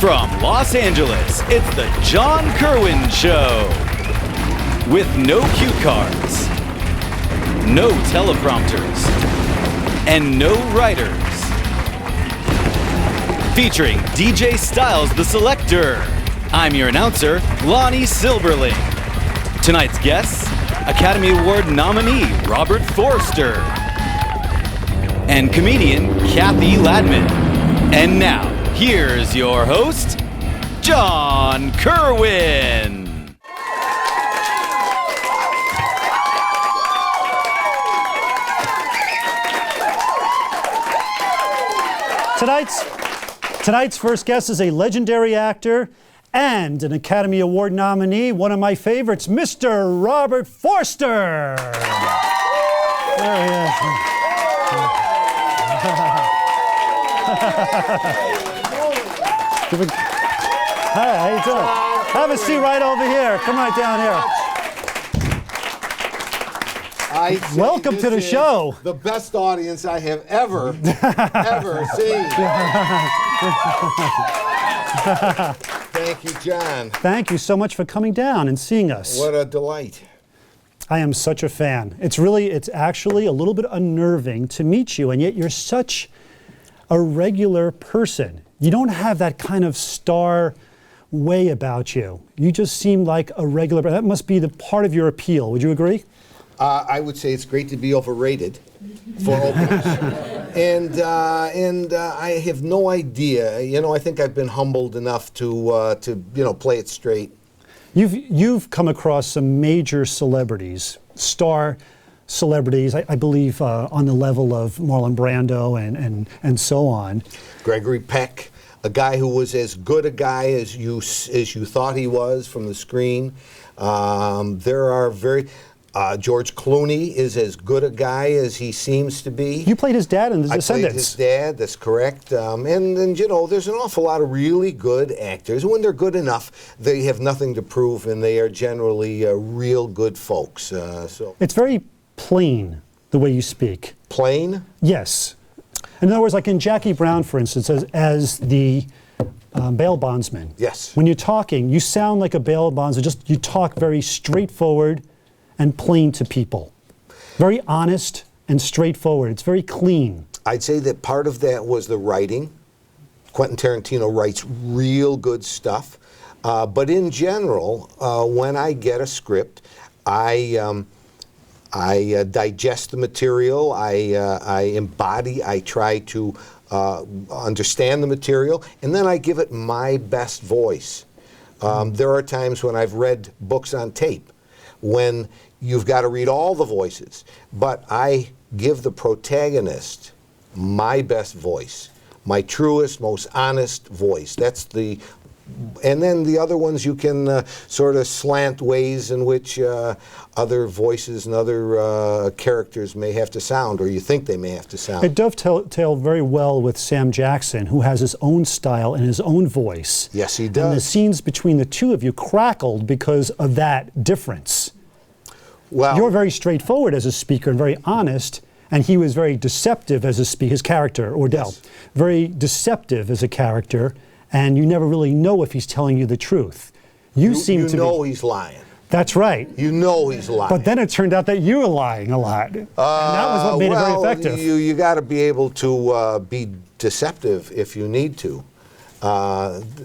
From Los Angeles, it's the John Kerwin Show. With no cue cards, no teleprompters, and no writers. Featuring DJ Styles the Selector. I'm your announcer, Lonnie Silberling. Tonight's guests, Academy Award nominee Robert Forster and comedian Kathy Ladman. And now, here's your host, John Kerwin. Tonight's first guest is a legendary actor and an Academy Award nominee, one of my favorites, Mr. Robert Forster. There he is. Hi, how you doing? Have a seat right over here. Come right down here. Welcome to the show. The best audience I have ever seen. Thank you, John. Thank you so much for coming down and seeing us. What a delight. I am such a fan. It's actually a little bit unnerving to meet you, and yet you're such a regular person. You don't have that kind of star way about you. You just seem like a regular, that must be the part of your appeal. Would you agree? I would say it's great to be overrated for openers. and I have no idea. You know, I think I've been humbled enough to play it straight. You've come across some major celebrities, star celebrities, I believe on the level of Marlon Brando and so on. Gregory Peck, a guy who was as good a guy as you thought he was from the screen. George Clooney is as good a guy as he seems to be. You played his dad in The Descendants. I played his dad, that's correct. And you know, there's an awful lot of really good actors. When they're good enough, they have nothing to prove, and they are generally real good folks. So it's very plain, the way you speak. Plain? Yes. In other words, like in Jackie Brown, for instance, as the bail bondsman. Yes. When you're talking, you sound like a bail bondsman. You talk very straightforward and plain to people. Very honest and straightforward. It's very clean. I'd say that part of that was the writing. Quentin Tarantino writes real good stuff. But in general, when I get a script, I digest the material, I embody, I try to understand the material, and then I give it my best voice. There are times when I've read books on tape when you've got to read all the voices, but I give the protagonist my best voice, my truest, most honest voice. And then the other ones you can sort of slant ways in which other voices and other characters may have to sound, or you think they may have to sound. It dovetailed very well with Sam Jackson, who has his own style and his own voice. Yes, he does. And the scenes between the two of you crackled because of that difference. Well, you're very straightforward as a speaker and very honest, and he was very deceptive as his character, Ordell. Yes. Very deceptive as a character, and you never really know if he's telling you the truth. You know he's lying. That's right. You know he's lying. But then it turned out that you were lying a lot. And that was what made it very effective. You got to be able to be deceptive if you need to.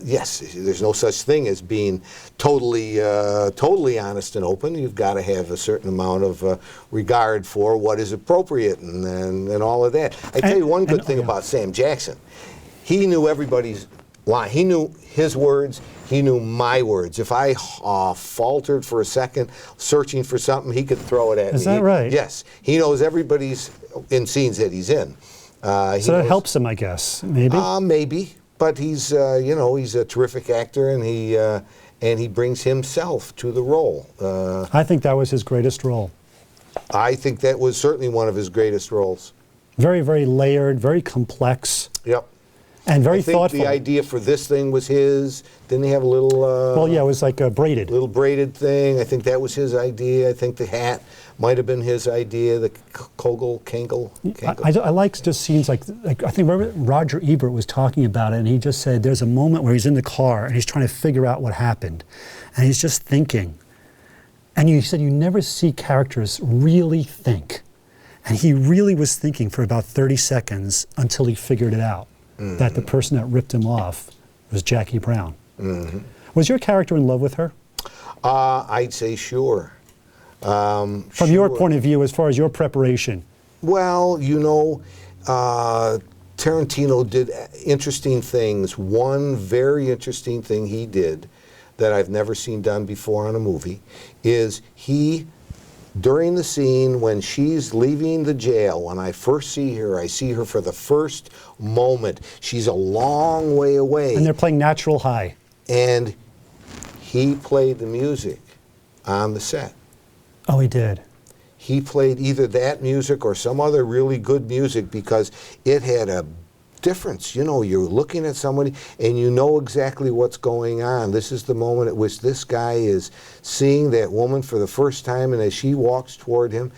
Yes, there's no such thing as being totally honest and open. You've got to have a certain amount of regard for what is appropriate and all of that. I tell you one good thing about Sam Jackson. He knew everybody's line. He knew his words. He knew my words. If I faltered for a second, searching for something, he could throw it at me. Is that right? Yes. He knows everybody's in scenes that he's in. So that helps him, I guess, maybe? Maybe. But he's he's a terrific actor, and he brings himself to the role. I think that was his greatest role. I think that was certainly one of his greatest roles. Very, very layered, very complex. Yep. And very I think thoughtful. the idea for this thing was his. Didn't he have a little? Well, yeah, it was like braided. Little braided thing. I think that was his idea. I think the hat might have been his idea. The Kangol. I like just scenes like I think Roger Ebert was talking about it, and he just said there's a moment where he's in the car and he's trying to figure out what happened, and he's just thinking. And he said you never see characters really think, and he really was thinking for about 30 seconds until he figured it out. That the person that ripped him off was Jackie Brown. Was your character in love with her? I'd say sure. From your point of view, as far as your preparation? Well, you know, Tarantino did interesting things. One very interesting thing he did that I've never seen done before on a movie is during the scene when she's leaving the jail, when I first see her, I see her for the first moment. She's a long way away. And they're playing Natural High. And he played the music on the set. Oh, he did. He played either that music or some other really good music because it had a difference. You know, you're looking at somebody and you know exactly what's going on. This is the moment at which this guy is seeing that woman for the first time, and as she walks toward him,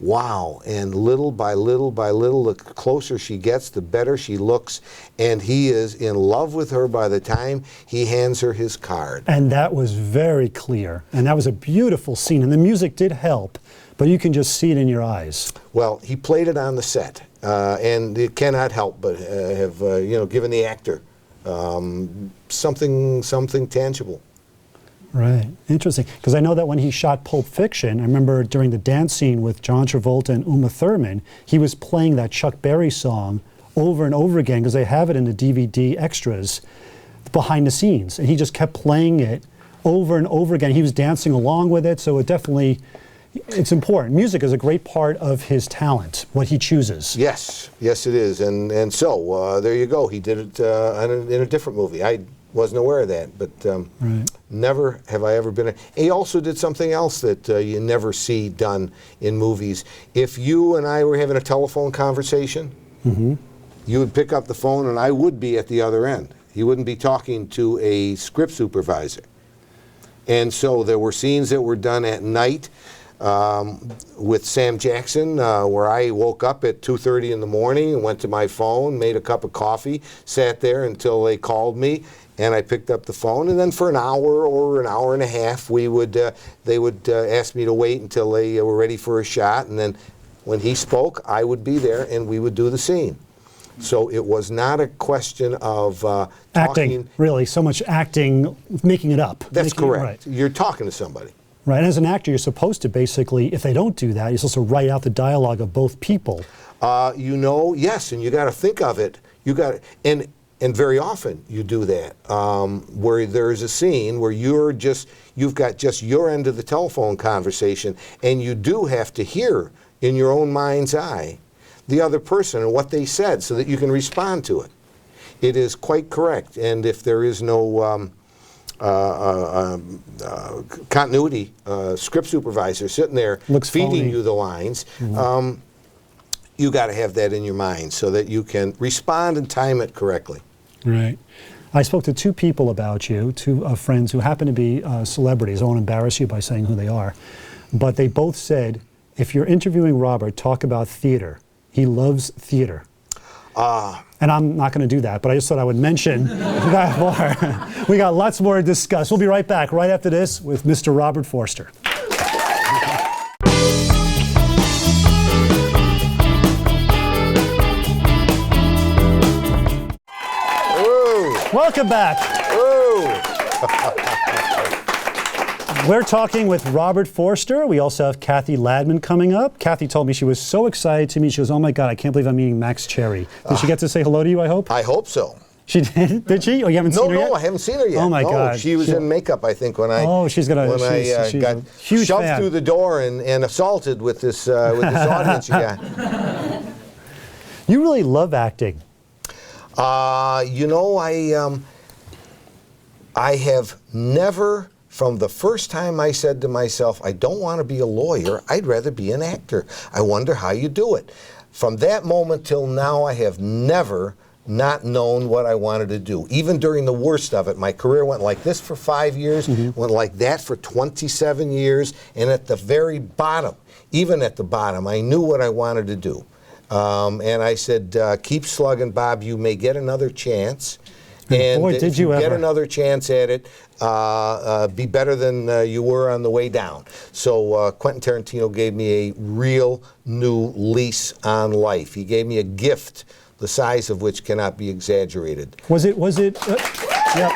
wow, and little by little by little, the closer she gets, the better she looks, and he is in love with her by the time he hands her his card. And that was very clear, and that was a beautiful scene, and the music did help, but you can just see it in your eyes. Well, he played it on the set, and it cannot help but have given the actor something tangible. Right, interesting. Because I know that when he shot Pulp Fiction, I remember during the dance scene with John Travolta and Uma Thurman, he was playing that Chuck Berry song over and over again because they have it in the DVD extras behind the scenes, and he just kept playing it over and over again. He was dancing along with it, so it's important. Music is a great part of his talent, what he chooses. Yes, it is, and so there you go. He did it in a different movie. I wasn't aware of that, but right. Never have I ever been. He also did something else that you never see done in movies. If you and I were having a telephone conversation, you would pick up the phone and I would be at the other end. He wouldn't be talking to a script supervisor. And so there were scenes that were done at night with Sam Jackson, where I woke up at 2:30 in the morning and went to my phone, made a cup of coffee, sat there until they called me, and I picked up the phone. And then for an hour or an hour and a half, they would ask me to wait until they were ready for a shot. And then when he spoke, I would be there and we would do the scene. So it was not a question of acting, really, so much acting, making it up. That's correct. Right. You're talking to somebody. Right, and as an actor, you're supposed to basically, if they don't do that, you're supposed to write out the dialogue of both people. Yes, and you got to think of it. And very often you do that, where there's a scene where you've got just your end of the telephone conversation, and you do have to hear in your own mind's eye the other person and what they said so that you can respond to it. It is quite correct, and if there is no continuity, script supervisor sitting there feeding you the lines, you got to have that in your mind so that you can respond and time it correctly. Right. I spoke to two people about you, two friends who happen to be celebrities. I won't embarrass you by saying who they are, but they both said, if you're interviewing Robert, talk about theater. He loves theater. And I'm not going to do that, but I just thought I would mention that more. We got lots more to discuss. We'll be right back right after this with Mr. Robert Forster. Ooh. Welcome back. Ooh. We're talking with Robert Forster. We also have Kathy Ladman coming up. Kathy told me she was so excited to meet. She goes, oh my God, I can't believe I'm meeting Max Cherry. Did she get to say hello to you, I hope? I hope so. She did? Did she? Oh, you haven't seen her yet? No, I haven't seen her yet. Oh my God. She was in makeup, I think, when I she's got a huge shoved fan. through the door and assaulted with this audience you got. You really love acting. I have never, from the first time I said to myself, I don't want to be a lawyer, I'd rather be an actor. I wonder how you do it. From that moment till now, I have never not known what I wanted to do. Even during the worst of it, my career went like this for 5 years, went like that for 27 years, and at the very bottom, even at the bottom, I knew what I wanted to do. And I said, keep slugging, Bob, you may get another chance. And boy, did if you you get ever. another chance at it, be better than you were on the way down. So Quentin Tarantino gave me a real new lease on life. He gave me a gift, the size of which cannot be exaggerated. Was it, yeah.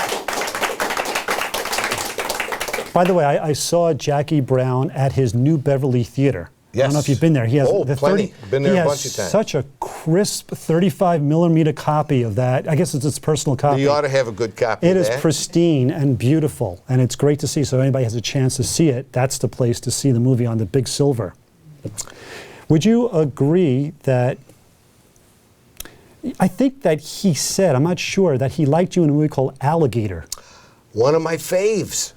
By the way, I saw Jackie Brown at his New Beverly Theater. I don't know if you've been there. He has plenty. Been there a bunch of times. Such a crisp 35 millimeter copy of that. I guess it's his personal copy. You ought to have a good copy of It that. is pristine and beautiful, and it's great to see. So if anybody has a chance to see it, that's the place to see the movie on the big silver. Would you agree that, I think that he said, I'm not sure, that he liked you in a movie called Alligator. One of my faves.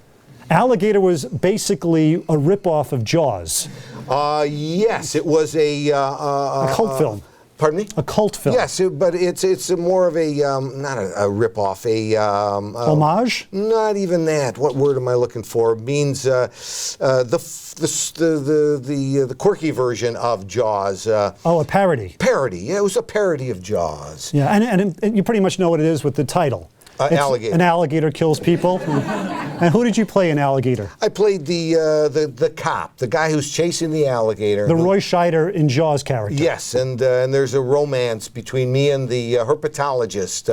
Alligator was basically a ripoff of Jaws. Yes, it was a cult film. Pardon me? A cult film. Yes, but it's more of a not a ripoff, Homage? Not even that. What word am I looking for? It means the quirky version of Jaws. A parody. Parody. Yeah, it was a parody of Jaws. Yeah, and you pretty much know what it is with the title. Alligator. An alligator kills people. And who did you play in Alligator? I played the cop, the guy who's chasing the alligator. The Roy Scheider in Jaws character. Yes, and there's a romance between me and the herpetologist,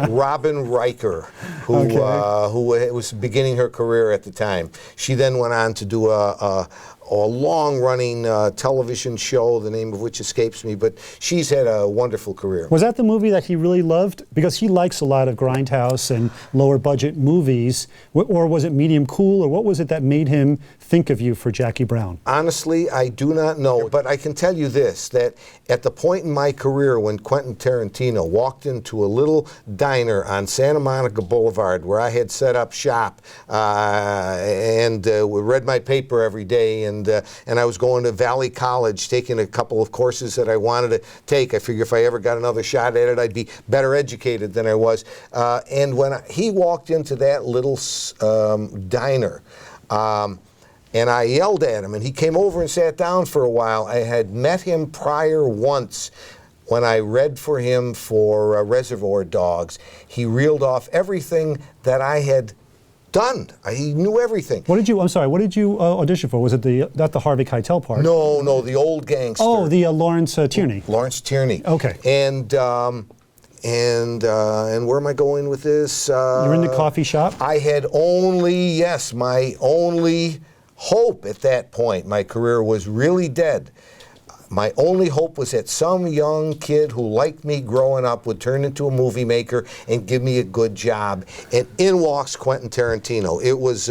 Robin Riker, who was beginning her career at the time. She then went on to do a long-running television show, the name of which escapes me, but she's had a wonderful career. Was that the movie that he really loved? Because he likes a lot of grindhouse and lower-budget movies. Or was it Medium Cool, or what was it that made him think of you for Jackie Brown? Honestly, I do not know, but I can tell you this, that at the point in my career when Quentin Tarantino walked into a little diner on Santa Monica Boulevard where I had set up shop and read my paper every day, and I was going to Valley College, taking a couple of courses that I wanted to take. I figured if I ever got another shot at it, I'd be better educated than I was. And when he walked into that little diner, and I yelled at him, and he came over and sat down for a while. I had met him prior once when I read for him for Reservoir Dogs. He reeled off everything that I had done. He knew everything. What did you audition for? Was it not the Harvey Keitel part? No, the old gangster. Oh, the Lawrence Tierney. Lawrence Tierney. Okay. And where am I going with this? You're in the coffee shop? I had my only hope at that point. My career was really dead. My only hope was that some young kid who liked me growing up would turn into a movie maker and give me a good job. And in walks Quentin Tarantino. It was,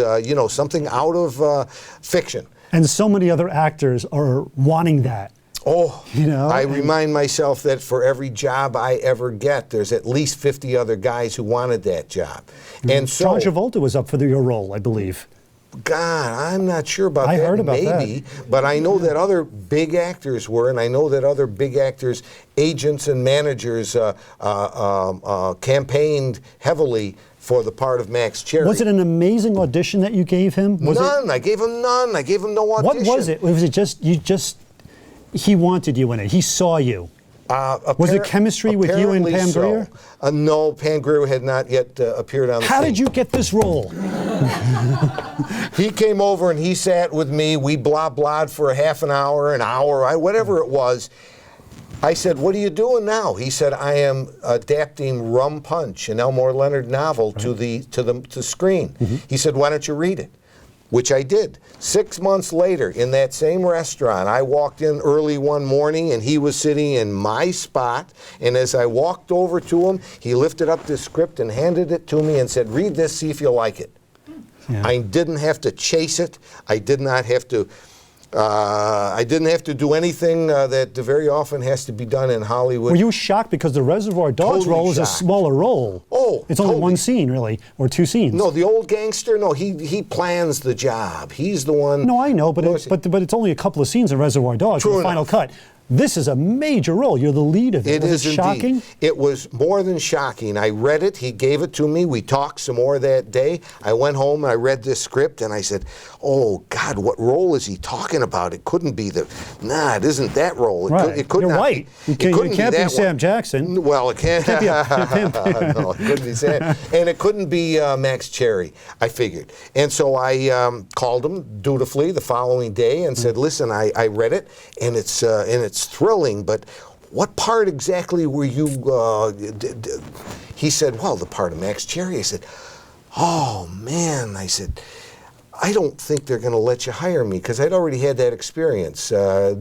something out of fiction. And so many other actors are wanting that. Oh, I remind myself that for every job I ever get, there's at least 50 other guys who wanted that job. And so John Travolta was up for your role, I believe. God, I'm not sure about that. I heard about maybe, but I know that other big actors were, and I know that other big actors, agents and managers campaigned heavily for the part of Max Cherry. Was it an amazing audition that you gave him? None. I gave him none. I gave him no audition. What was it? Was it just he wanted you in it? He saw you. Was it chemistry with you and Pam Grier? No, Pam Grier had not yet appeared on the How scene. did you get this role? He came over and he sat with me. We blah-blahed for a half an hour, whatever it was. I said, "What are you doing now?" He said, "I am adapting Rum Punch, an Elmore Leonard novel, to the screen." Mm-hmm. He said, "Why don't you read it?" Which I did. 6 months later, in that same restaurant, I walked in early one morning and he was sitting in my spot. And as I walked over to him, he lifted up this script and handed it to me and said, "Read this, see if you like it." Yeah. I didn't have to chase it. I did not have to. I didn't have to do anything that very often has to be done in Hollywood. Were you shocked because the Reservoir Dogs role is a smaller role? Oh, it's only one scene, really, or two scenes. No, the old gangster. No, he plans the job. He's the one. No, I know, but it's only a couple of scenes in Reservoir Dogs. True the final cut. This is a major role. You're the lead of it. It is Was it indeed. shocking? It was more than shocking. I read it. He gave it to me. We talked some more that day. I went home and I read this script and I said, "Oh God, what role is he talking about? It couldn't be the. Nah, it isn't that role. It Right. it could You're not white. Be, You can't be that Sam one. Jackson. Well, it can't. Can't be No, it couldn't be Sam, and it couldn't be Max Cherry. I figured, and so I called him dutifully the following day and said, "Listen, I read it, and it's thrilling, but." What part exactly were you? He said, "Well, the part of Max Cherry." I said, "Oh man," I said, "I don't think they're going to let you hire me because I'd already had that experience.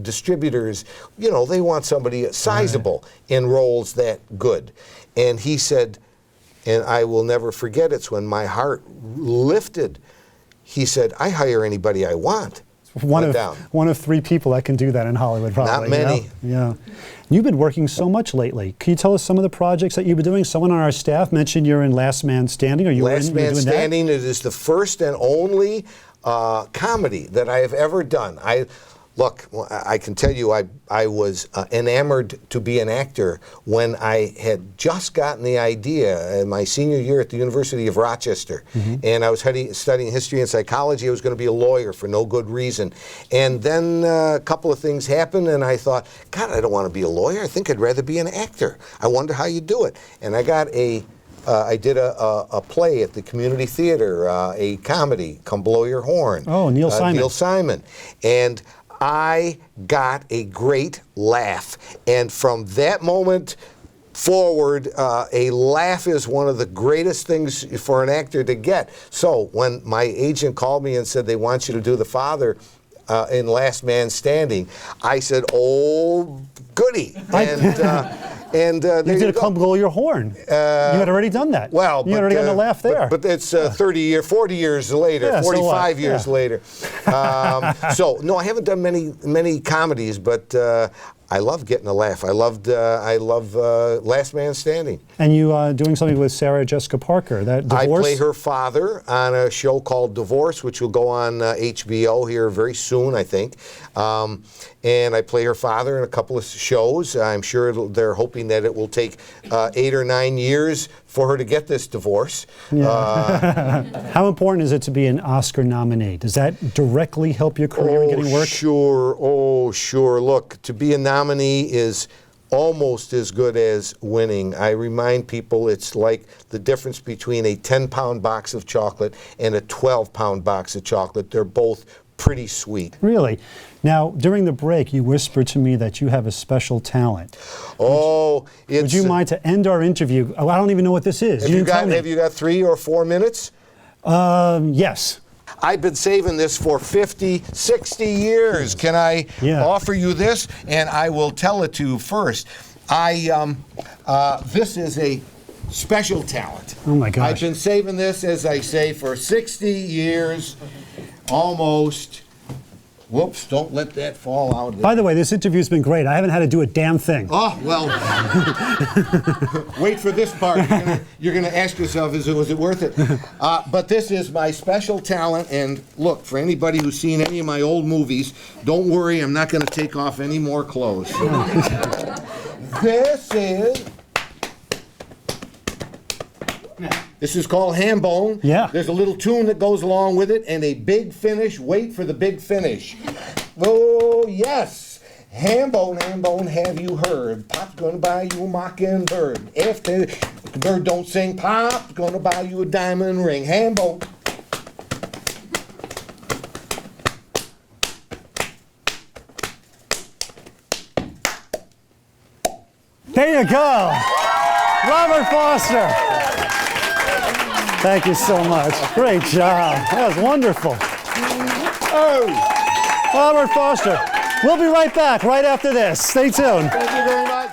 Distributors, they want somebody sizable in roles that good." And he said, and I will never forget, it's when my heart lifted. He said, "I hire anybody I want." One of 3 people that can do that in Hollywood, probably. Not many. Yeah. You've been working so much lately. Can you tell us some of the projects that you've been doing? Someone on our staff mentioned you're in Last Man Standing. Are you Last in? Man You're doing Standing, it is the first and only comedy that I have ever done. Look, I can tell you I was enamored to be an actor when I had just gotten the idea in my senior year at the University of Rochester. And I was studying history and psychology. I was going to be a lawyer for no good reason. And then a couple of things happened and I thought, God, I don't want to be a lawyer. I think I'd rather be an actor. I wonder how you do it. And I got I did a play at the community theater, a comedy, Come Blow Your Horn. Oh, Neil Simon. Neil Simon. And I got a great laugh. And from that moment forward, a laugh is one of the greatest things for an actor to get. So when my agent called me and said they want you to do the father in Last Man Standing, I said, "Oh, goody." And You there did a go. Come Blow Your Horn. You had already done that. Well, you had already gotten a laugh there. But it's 40 years later, Yeah, so 45 what? years Yeah. later. So no, I haven't done many comedies, but I love getting a laugh. I love Last Man Standing. And you doing something with Sarah Jessica Parker, that Divorce? I play her father on a show called Divorce, which will go on HBO here very soon, I think. And I play her father in a couple of shows. I'm sure they're hoping that it will take 8 or 9 years for her to get this divorce. How important is it to be an Oscar nominee? Does that directly help your career in getting work? Sure. Oh, sure. Look, to be a nominee is almost as good as winning. I remind people it's like the difference between a 10-pound box of chocolate and a 12-pound box of chocolate. They're both pretty sweet. Really? Now, during the break, you whispered to me that you have a special talent. Oh, it's... Would you mind to end our interview? Oh, I don't even know what this is. Have you got 3 or 4 minutes? Yes. I've been saving this for 50, 60 years. Can I offer you this? And I will tell it to you first. This is a special talent. Oh my gosh. I've been saving this, as I say, for 60 years, almost. Whoops, don't let that fall out. By the way, this interview's been great. I haven't had to do a damn thing. Oh, well, wait for this part. You're going to ask yourself, was it worth it? But this is my special talent, and look, for anybody who's seen any of my old movies, don't worry, I'm not going to take off any more clothes. This is called ham bone. Yeah. There's a little tune that goes along with it, and a big finish. Wait for the big finish. Oh, yes. Ham bone, have you heard? Pop's gonna buy you a mockingbird. If the bird don't sing, Pop's gonna buy you a diamond ring. Ham bone. There you go. Robert Foster. Thank you so much. Great job. That was wonderful. Oh, Robert Foster. We'll be right back right after this. Stay tuned. Thank you very much.